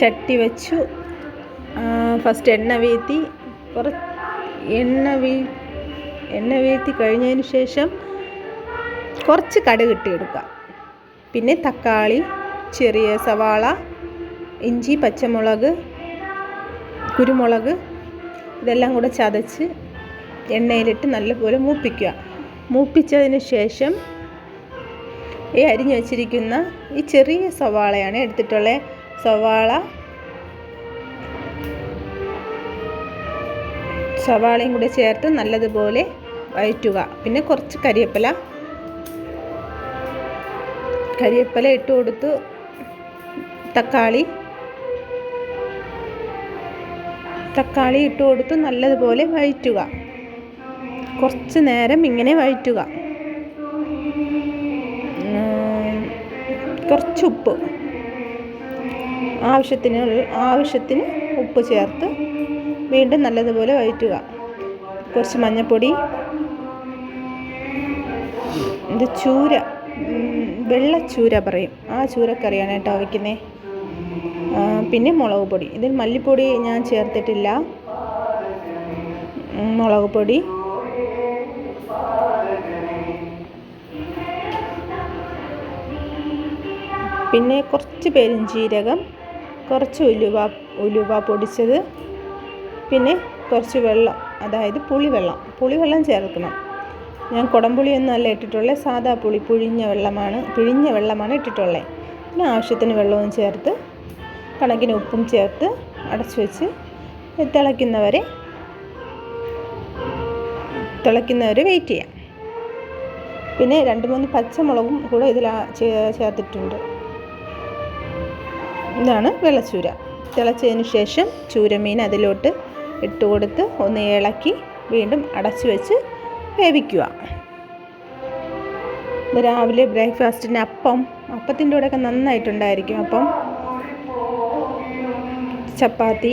ചട്ടി വെച്ചു. ഫസ്റ്റ് എണ്ണ വീഴ്ത്തി എണ്ണ വീഴ്ത്തി കഴിഞ്ഞതിന് ശേഷം കുറച്ച് കടുക് ഇട്ടെടുക്കുക. പിന്നെ തക്കാളി, ചെറിയ സവാള, ഇഞ്ചി, പച്ചമുളക്, കുരുമുളക് ഇതെല്ലാം കൂടെ ചതച്ച് എണ്ണയിലിട്ട് നല്ലപോലെ മൂപ്പിക്കുക. മൂപ്പിച്ചതിന് ശേഷം ഈ അരിഞ്ഞു വച്ചിരിക്കുന്ന ഈ ചെറിയ സവാളയാണ് എടുത്തിട്ടുള്ളത്. സവാളയും കൂടെ ചേർത്ത് നല്ലതുപോലെ വഴറ്റുക. പിന്നെ കുറച്ച് കരിവേപ്പില ഇട്ട് കൊടുത്ത് തക്കാളി ഇട്ട് കൊടുത്ത് നല്ലതുപോലെ വഴറ്റുക. കുറച്ച് നേരം ഇങ്ങനെ വഴറ്റുക. കുറച്ച് ഉപ്പ്, ആവശ്യത്തിന് ഉപ്പ് ചേർത്ത് വീണ്ടും നല്ലതുപോലെ വഴറ്റുക. കുറച്ച് മഞ്ഞൾപ്പൊടി, ഇത് ചൂര, വെള്ളച്ചൂര പറയും, ആ ചൂരക്കറിയാണ് കേട്ടോ വയ്ക്കുന്നത്. പിന്നെ മുളക് പൊടി, ഇതിൽ മല്ലിപ്പൊടി ഞാൻ ചേർത്തിട്ടില്ല. മുളക് പൊടി, പിന്നെ കുറച്ച് പെരുംജീരകം, കുറച്ച് ഉലുവ പൊടിച്ചത്, പിന്നെ കുറച്ച് വെള്ളം, അതായത് പുളിവെള്ളം ചേർക്കണം. ഞാൻ കുടംപുളിയൊന്നും അല്ല ഇട്ടിട്ടുള്ളത്, സാദാ പുളി, പിഴിഞ്ഞ വെള്ളമാണ് ഇട്ടിട്ടുള്ളത്. പിന്നെ ആവശ്യത്തിന് വെള്ളവും ചേർത്ത് കണക്കിന് ഉപ്പും ചേർത്ത് അടച്ചു വെച്ച് തിളയ്ക്കുന്നവരെ വെയിറ്റ് ചെയ്യാം. പിന്നെ 2-3 പച്ചമുളകും കൂടെ ഇതിൽ ചേർത്തിട്ടുണ്ട്. ഇതാണ് വെള്ളച്ചൂര. തിളച്ചതിന് ശേഷം ചൂരമീൻ അതിലോട്ട് ഇട്ട് കൊടുത്ത് ഒന്ന് ഇളക്കി വീണ്ടും അടച്ചു വെച്ച് വേവിക്കുക. രാവിലെ ബ്രേക്ക്ഫാസ്റ്റിന് അപ്പത്തിൻ്റെ കൂടെയൊക്കെ നന്നായിട്ടുണ്ടായിരിക്കും. അപ്പം ചപ്പാത്തി,